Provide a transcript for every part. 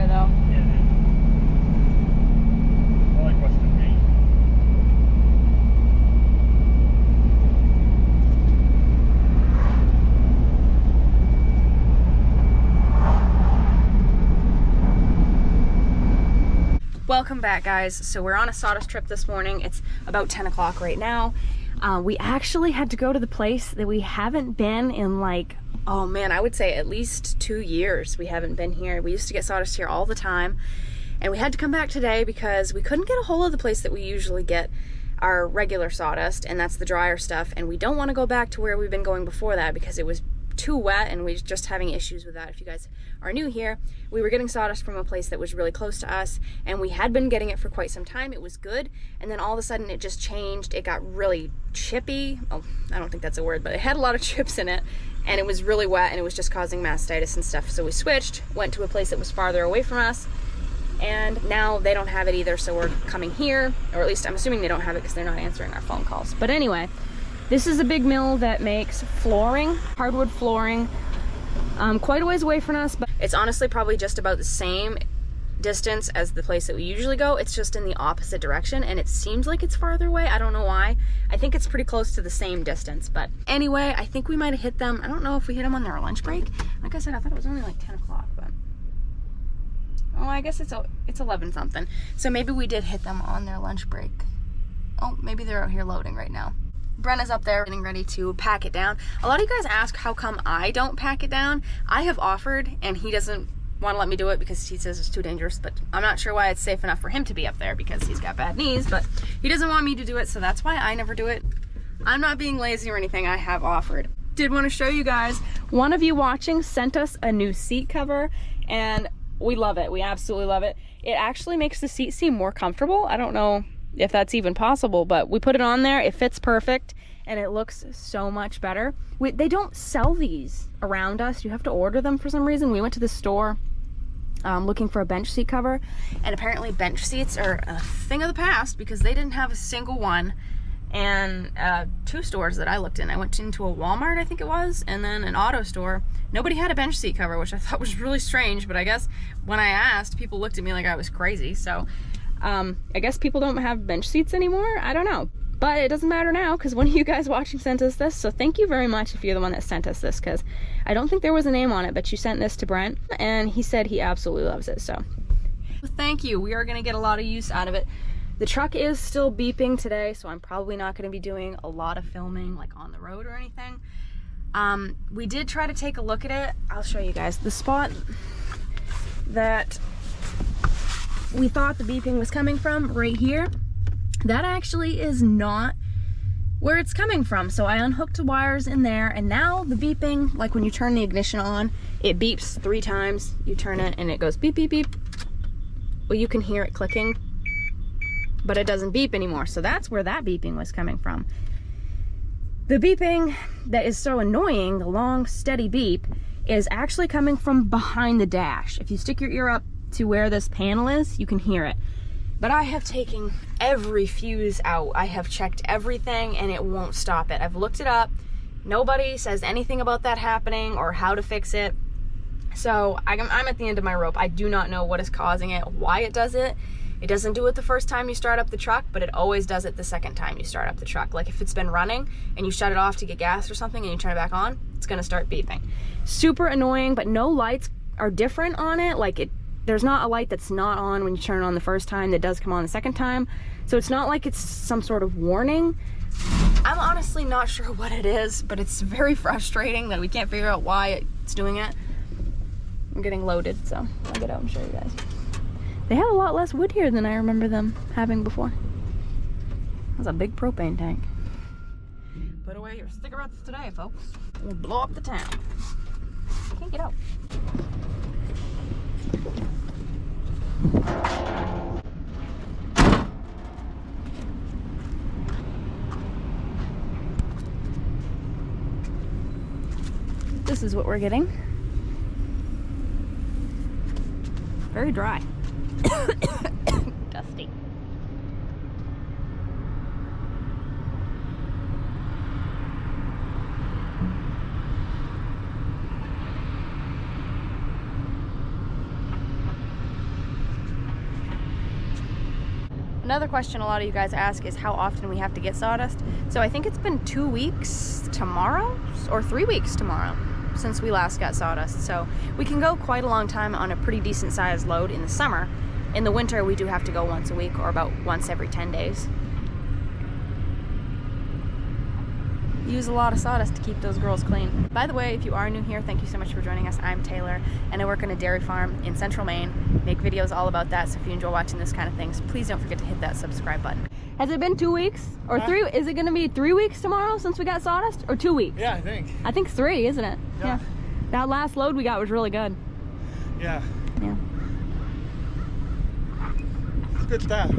here though. Yeah. I like Western Maine. Welcome back, guys. So we're on a sawdust trip this morning. It's about 10 o'clock right now. We actually had to go to the place that we haven't been in like, oh man, I would say at least 2 years we haven't been here. We used to get sawdust here all the time, and we had to come back today because we couldn't get a hold of the place that we usually get our regular sawdust, and that's the drier stuff, and we don't want to go back to where we've been going before that because it was too wet and we're just having issues with that. If you guys are new here, we were getting sawdust from a place that was really close to us, and we had been getting it for quite some time. It was good, and then all of a sudden it just changed. It got really chippy. Oh, I don't think that's a word, but it had a lot of chips in it, and it was really wet, and it was just causing mastitis and stuff. So we switched, went to a place that was farther away from us, and now they don't have it either, so we're coming here, or at least I'm assuming they don't have it because they're not answering our phone calls. But anyway, this is a big mill that makes flooring, hardwood flooring, quite a ways away from us, but it's honestly probably just about the same distance as the place that we usually go. It's just in the opposite direction, and it seems like it's farther away. I don't know why. I think it's pretty close to the same distance, but anyway, I think we might have hit them. I don't know if we hit them on their lunch break. Like I said, I thought it was only like 10 o'clock, but oh, I guess it's 11 something. So maybe we did hit them on their lunch break. Oh, maybe they're out here loading right now. Brenna's up there getting ready to pack it down. A lot of you guys ask how come I don't pack it down. I have offered, and he doesn't want to let me do it because he says it's too dangerous, but I'm not sure why it's safe enough for him to be up there because he's got bad knees, but he doesn't want me to do it, so that's why I never do it. I'm not being lazy or anything. I have offered. Did want to show you guys, one of you watching sent us a new seat cover, and we love it. We absolutely love it. It actually makes the seat seem more comfortable. I don't know if that's even possible, but we put it on there. It fits perfect, and it looks so much better. They don't sell these around us. You have to order them for some reason. We went to the store looking for a bench seat cover, and apparently bench seats are a thing of the past because they didn't have a single one. And 2 stores that I looked in, I went into a Walmart, I think it was, and then an auto store. Nobody had a bench seat cover, which I thought was really strange, but I guess when I asked, people looked at me like I was crazy. So I guess people don't have bench seats anymore. I don't know, but it doesn't matter now because one of you guys watching sent us this. So thank you very much if you're the one that sent us this, because I don't think there was a name on it, but you sent this to Brent and he said he absolutely loves it. So thank you. We are going to get a lot of use out of it. The truck is still beeping today, so I'm probably not going to be doing a lot of filming like on the road or anything. We did try to take a look at it. I'll show you guys the spot that we thought the beeping was coming from right here. That actually is not where it's coming from. So I unhooked the wires in there, and now the beeping, like when you turn the ignition on, it beeps 3 times. You turn it and it goes beep, beep, beep. Well, you can hear it clicking, but it doesn't beep anymore. So that's where that beeping was coming from. The beeping that is so annoying, the long, steady beep, is actually coming from behind the dash. If you stick your ear up to where this panel is, you can hear it. But I have taken every fuse out. I have checked everything and it won't stop it. I've looked it up. Nobody says anything about that happening or how to fix it. So I'm at the end of my rope. I do not know what is causing it, why it does it. It doesn't do it the first time you start up the truck, but it always does it the second time you start up the truck. Like if it's been running and you shut it off to get gas or something and you turn it back on, it's gonna start beeping. Super annoying, but no lights are different on it. Like there's not a light that's not on when you turn it on the first time that does come on the second time. So it's not like it's some sort of warning. I'm honestly not sure what it is, but it's very frustrating that we can't figure out why it's doing it. I'm getting loaded, so I'll get out and show you guys. They have a lot less wood here than I remember them having before. That's a big propane tank. Put away your cigarettes today, folks. We'll blow up the town. Can't get out. This is what we're getting. Very dry. Dusty. Another question a lot of you guys ask is how often we have to get sawdust. So I think it's been 2 weeks tomorrow, or 3 weeks tomorrow, since we last got sawdust. So we can go quite a long time on a pretty decent sized load in the summer. In the winter, we do have to go once a week or about once every 10 days. Use a lot of sawdust to keep those girls clean. By the way, if you are new here, thank you so much for joining us. I'm Taylor, and I work on a dairy farm in central Maine. Make videos all about that, so if you enjoy watching this kind of things, please don't forget to hit that subscribe button. Has it been 2 weeks? Or 3? Is it gonna be 3 weeks tomorrow since we got sawdust? Or 2 weeks? Yeah, I think. I think 3, isn't it? Yeah. That last load we got was really good. Yeah. Yeah. It's good stuff.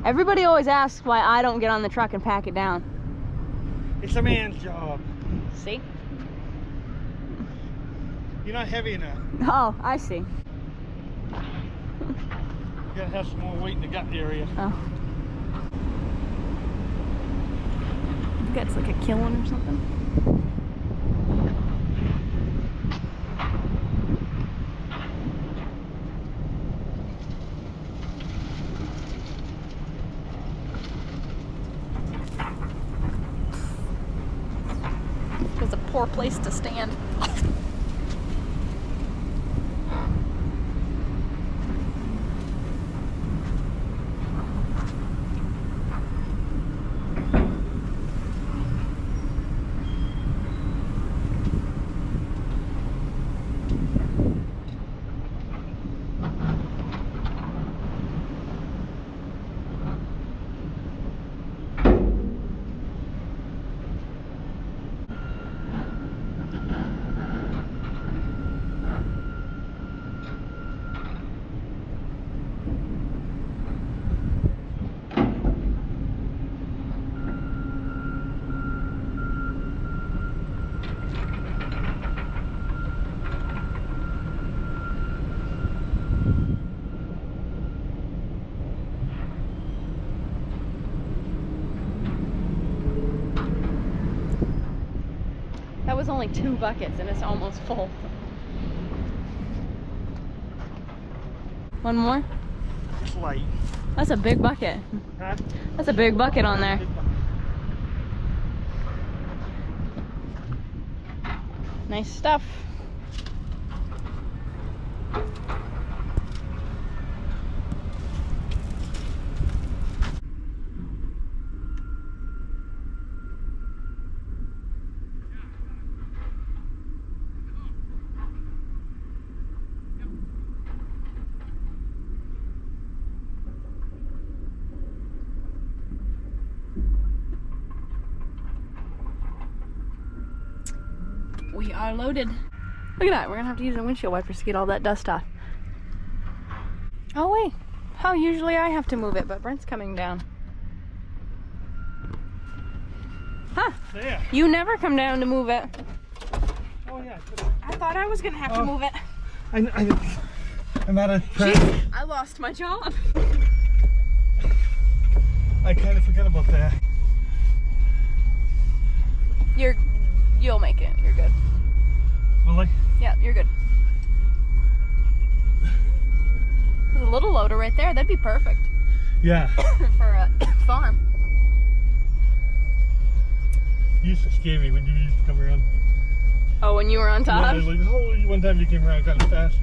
Everybody always asks why I don't get on the truck and pack it down. It's a man's job. See? You're not heavy enough. Oh, I see. You gotta have some more weight in the gut area. Oh. I think it's like a kiln or something. It was a poor place to stand. That was only 2 buckets and it's almost full. One more? It's light. That's a big bucket. Huh? That's a big bucket on there. Nice stuff. We are loaded. Look at that, we're gonna have to use the windshield wipers to get all that dust off. Oh wait, how usually I have to move it, but Brent's coming down. Huh, There. you never come down to move it. Oh yeah. I thought I was gonna have to move it. I'm out of Jeez, I lost my job. I kind of forgot about that. You'll make it, you're good. Will I? Yeah, you're good. There's a little loader right there, that'd be perfect. Yeah. For a farm. You used to scare me when you used to come around. Oh, when you were on top? Yeah, like, oh, one time you came around kind of fast.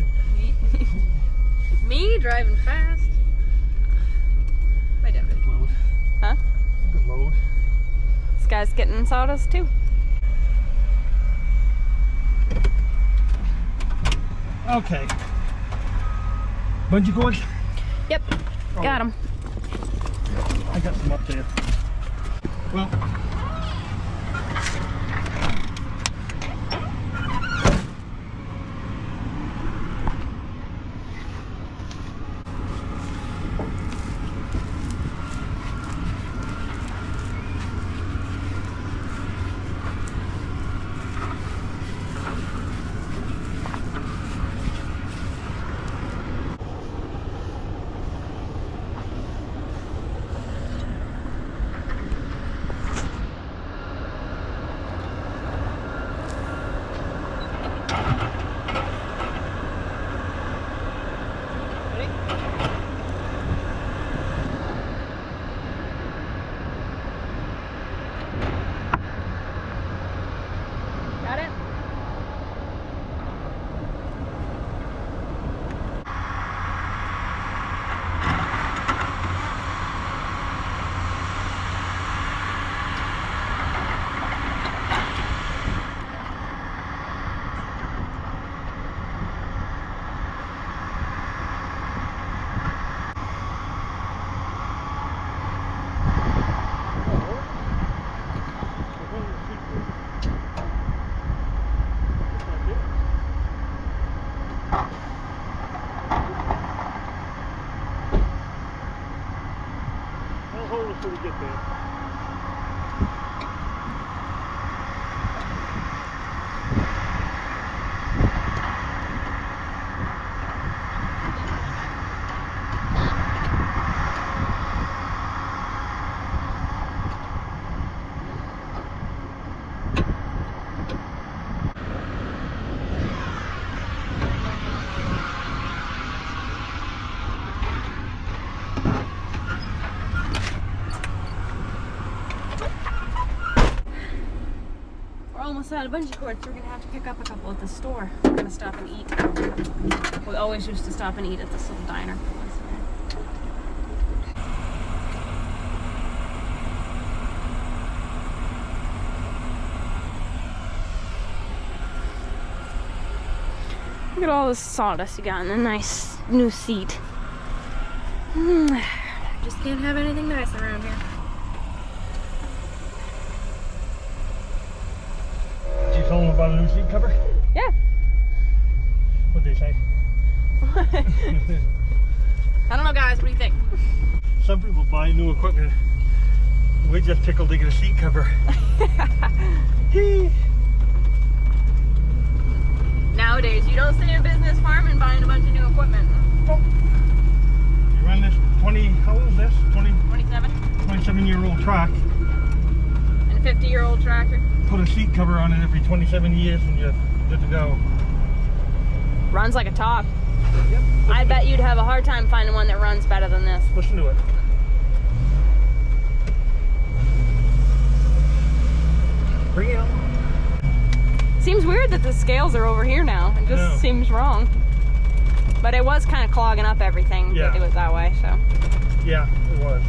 Me driving fast? My deputy. Good load. Huh? Good load. This guy's getting sawdust too. Okay. Bungee cords? Yep, Oh. got him. I got some up there. Well. till we get there. Almost out of bungee cords, so we're gonna have to pick up a couple at the store. We're gonna stop and eat. We always used to stop and eat at this little diner. Look at all this sawdust you got in a nice new seat. Just can't have anything nice around here. Did you tell them about a new seat cover? Yeah. What'd they say? I don't know, guys. What do you think? Some people buy new equipment. We're just tickled to get a seat cover. Nowadays, you don't stay in business farming buying a bunch of new equipment. You run this 20, how old is this? 27. 27-year-old truck. And a 50-year-old tractor. Put a seat cover on it every 27 years and you're good to go. Runs like a top. Yep. I bet you'd have a hard time finding one that runs better than this. Listen to it. Bring it on. Seems weird that the scales are over here now. It just seems wrong. But it was kind of clogging up everything to do it that way, so. Yeah, it was.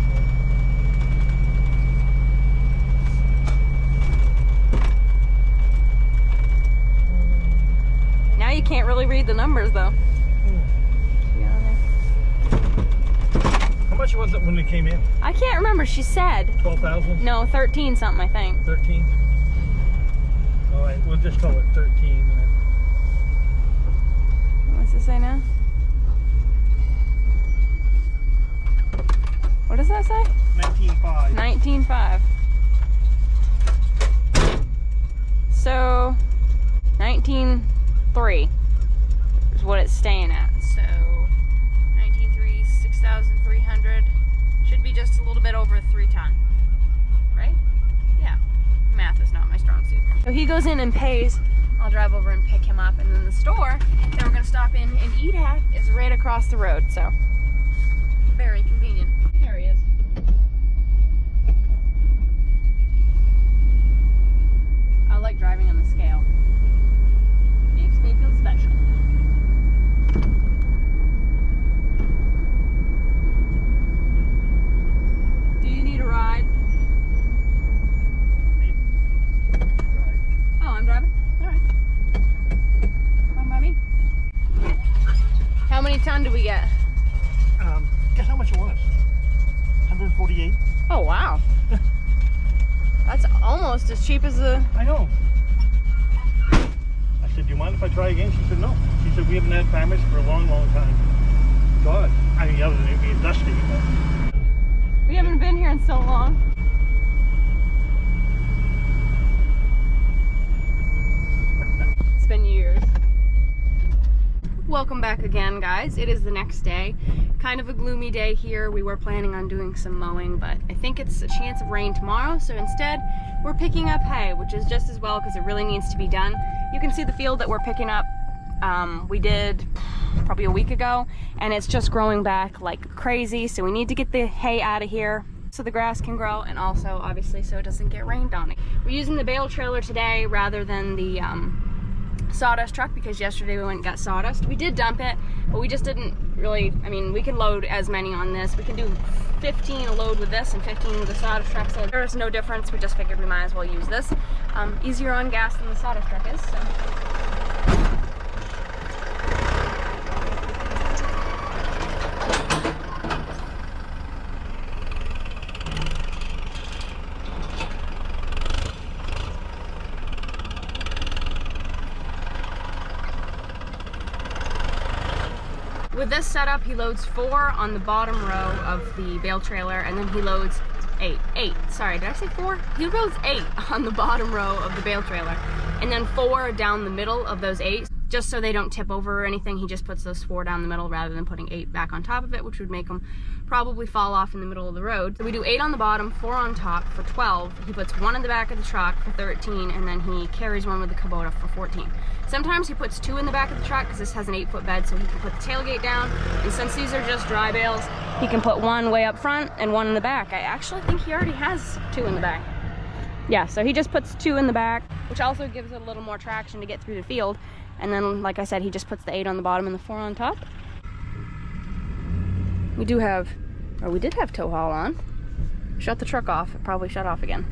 Now you can't really read the numbers though. How much was it when they came in? I can't remember. She said 12,000? no, 13 something, I think. 13? Alright, we'll just call it 13 then. What's it say now? What does that say? 19.5. 19.5. So 19.3 is what it's staying at. So 19.3, 6,300. Should be just a little bit over 3 ton. Right? Yeah. Math is not my strong suit. So he goes in and pays. I'll drive over and pick him up, and then the store that we're gonna stop in and eat at is right across the road, so very convenient. There he is. I like driving on the scale. Makes me feel special. Do you need a ride? Oh, I'm driving? Alright. Fine by me. How many ton did we get? Guess how much it was? 148. Oh, wow. That's almost as cheap as the... I know. I said, do you mind if I try again? She said, no. She said, we haven't had farmers for a long, long time. God. I mean, other than it being dusty. But... We haven't been here in so long. It's been years. Welcome back again, guys. It is the next day. Kind of a gloomy day here. We were planning on doing some mowing, but I think it's a chance of rain tomorrow, so instead we're picking up hay, which is just as well because it really needs to be done. You can see the field that we're picking up. We did probably a week ago, and it's just growing back like crazy, so we need to get the hay out of here so the grass can grow, and also obviously so it doesn't get rained on it. We're using the bale trailer today rather than the sawdust truck because yesterday we went and got sawdust. We did dump it, but we just didn't really, I mean, we can load as many on this. We can do 15 a load with this and 15 with the sawdust truck, so there's no difference. We just figured we might as well use this. Easier on gas than the sawdust truck is, so. With this setup, he loads 4 on the bottom row of the bale trailer, and then he loads eight. Sorry, did I say 4? He goes 8 on the bottom row of the bale trailer, and then 4 down the middle of those 8, just so they don't tip over or anything. He just puts those 4 down the middle rather than putting 8 back on top of it, which would make them probably fall off in the middle of the road. So we do 8 on the bottom, 4 on top for 12. He puts 1 in the back of the truck for 13, and then he carries 1 with the Kubota for 14. Sometimes he puts 2 in the back of the truck because this has an 8-foot bed, so he can put the tailgate down. And since these are just dry bales, he can put 1 way up front and 1 in the back. I actually think he already has 2 in the back. Yeah, so he just puts 2 in the back, which also gives it a little more traction to get through the field. And then, like I said, he just puts the 8 on the bottom and the 4 on top. We did have tow haul on. Shut the truck off. It probably shut off again.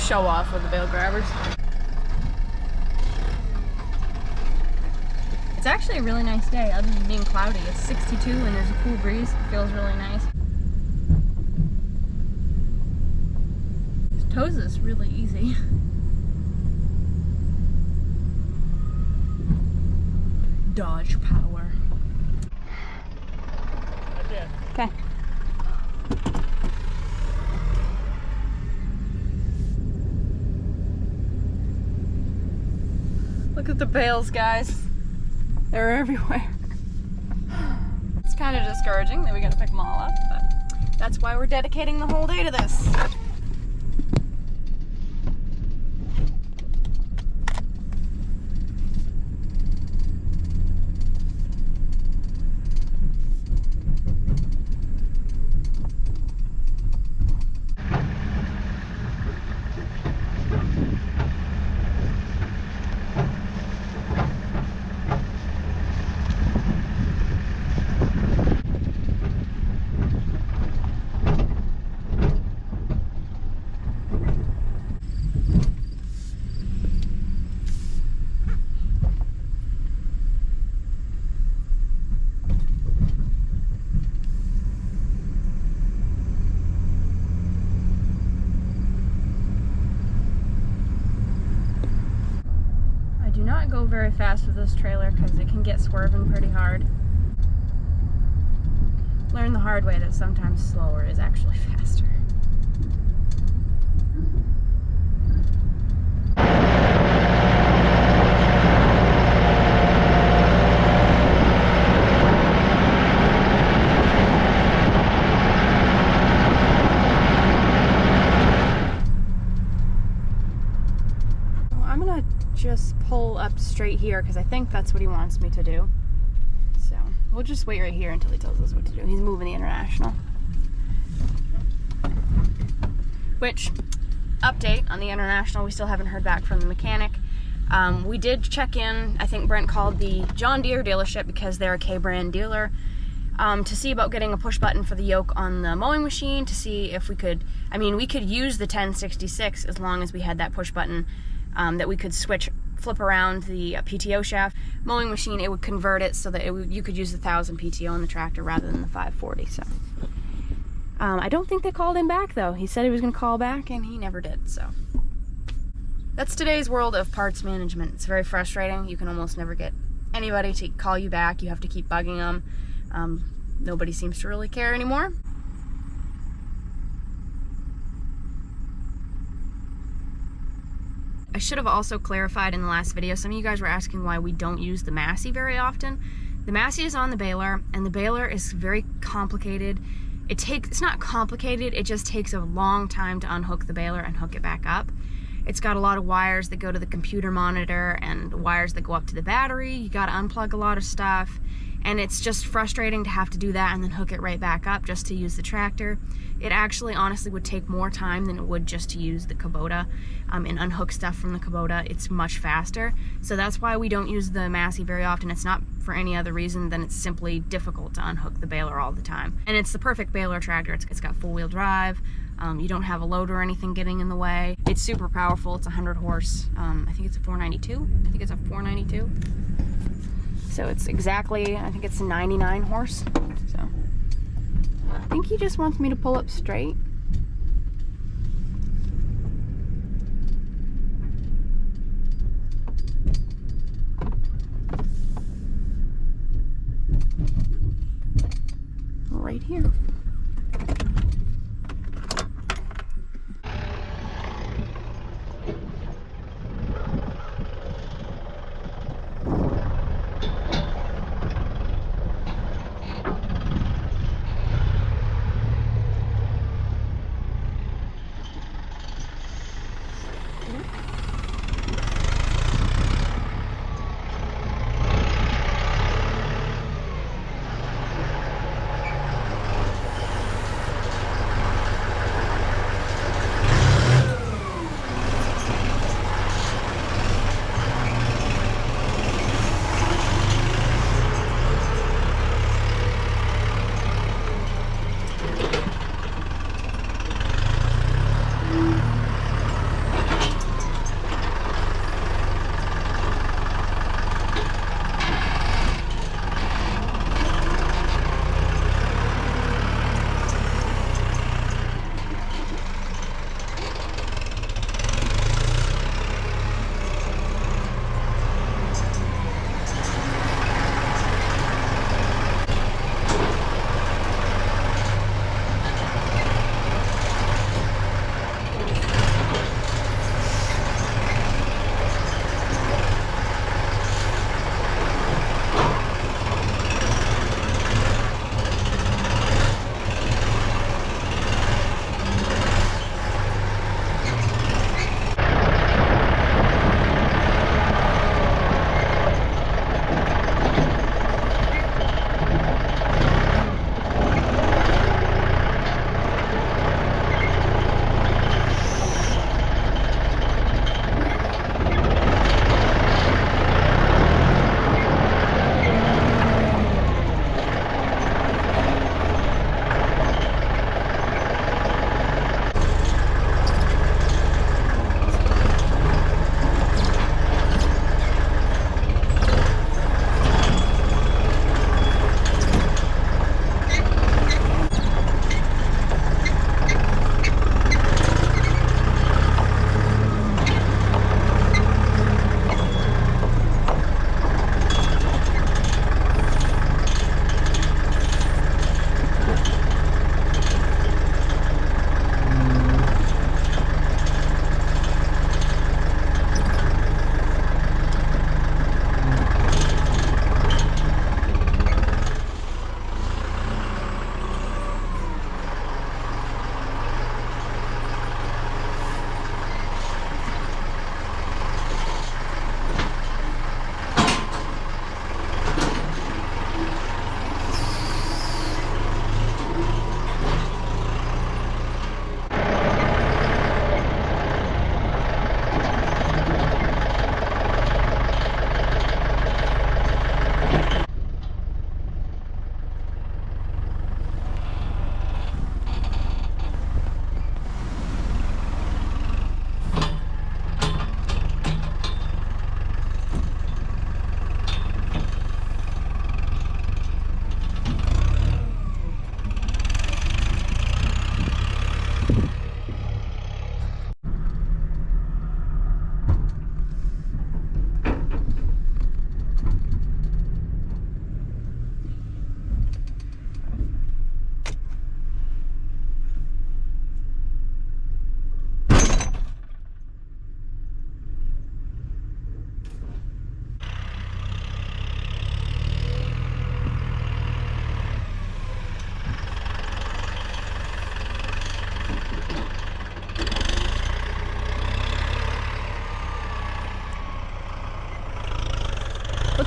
Show off with the bale grabbers. It's actually a really nice day, other than being cloudy. It's 62 and there's a cool breeze. It feels really nice. This tows is really easy. Dodge power. That's it. Okay. Look at the bales, guys. They're everywhere. It's kind of discouraging that we gotta pick them all up, but that's why we're dedicating the whole day to this. Go very fast with this trailer because it can get swerving pretty hard. Learn the hard way that sometimes slower is actually faster. up straight here because I think that's what he wants me to do. So we'll just wait right here until he tells us what to do. He's moving the International. Which, update on the International, we still haven't heard back from the mechanic. We did check in, I think Brent called the John Deere dealership because they're a K-brand dealer, to see about getting a push button for the yoke on the mowing machine, to see if we could, I mean, we could use the 1066 as long as we had that push button that we could flip around the PTO shaft. Mowing machine, it would convert it so that you could use the 1000 PTO on the tractor rather than the 540, so. I don't think they called him back though. He said he was gonna call back and he never did, so. That's today's world of parts management. It's very frustrating. You can almost never get anybody to call you back. You have to keep bugging them. Nobody seems to really care anymore. I should have also clarified in the last video, some of you guys were asking why we don't use the Massey very often. The Massey is on the baler, and the baler is very complicated. It's not complicated, it just takes a long time to unhook the baler and hook it back up. It's got a lot of wires that go to the computer monitor and wires that go up to the battery. You gotta unplug a lot of stuff. And it's just frustrating to have to do that and then hook it right back up just to use the tractor. It actually honestly would take more time than it would just to use the Kubota and unhook stuff from the Kubota. It's much faster. So that's why we don't use the Massey very often. It's not for any other reason than it's simply difficult to unhook the baler all the time. And it's the perfect baler tractor. It's got four-wheel drive. You don't have a load or anything getting in the way. It's super powerful. It's 100 horse. I think it's a 492. I think it's a 492. So it's exactly, I think it's 99 horse. So I think he just wants me to pull up straight. Right here.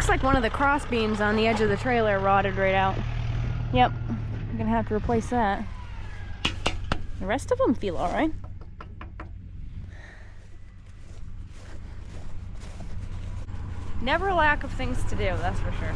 Looks like one of the cross beams on the edge of the trailer rotted right out. Yep, I'm gonna have to replace that. The rest of them feel all right. Never a lack of things to do, that's for sure.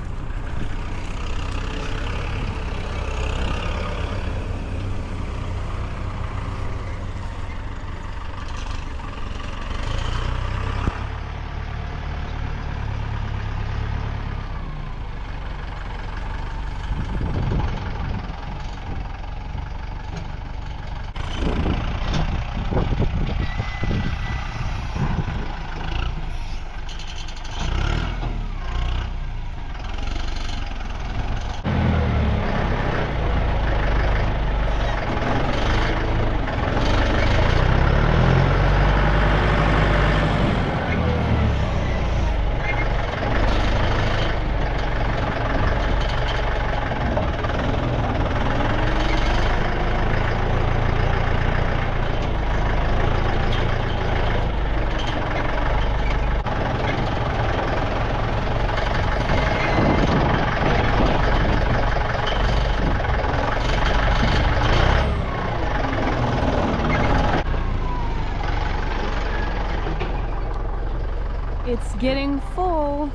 It's getting full.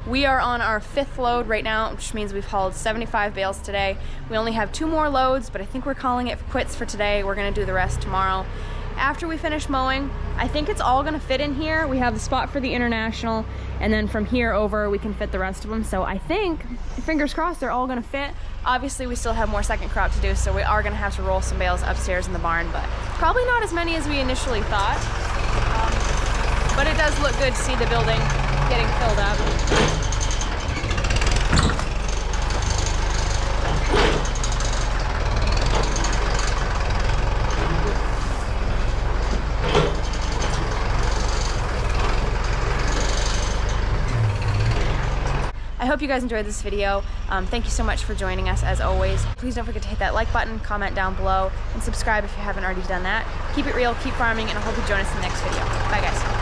We are on our 5th load right now, which means we've hauled 75 bales today. We only have 2 more loads, but I think we're calling it quits for today. We're gonna do the rest tomorrow. After we finish mowing, I think it's all gonna fit in here. We have the spot for the International, and then from here over, we can fit the rest of them. So I think, fingers crossed, they're all gonna fit. Obviously, we still have more second crop to do, so we are gonna have to roll some bales upstairs in the barn, but probably not as many as we initially thought. But it does look good to see the building getting filled up. I hope you guys enjoyed this video. Thank you so much for joining us as always. Please don't forget to hit that like button, comment down below, and subscribe if you haven't already done that. Keep it real, keep farming, and I hope you join us in the next video. Bye guys.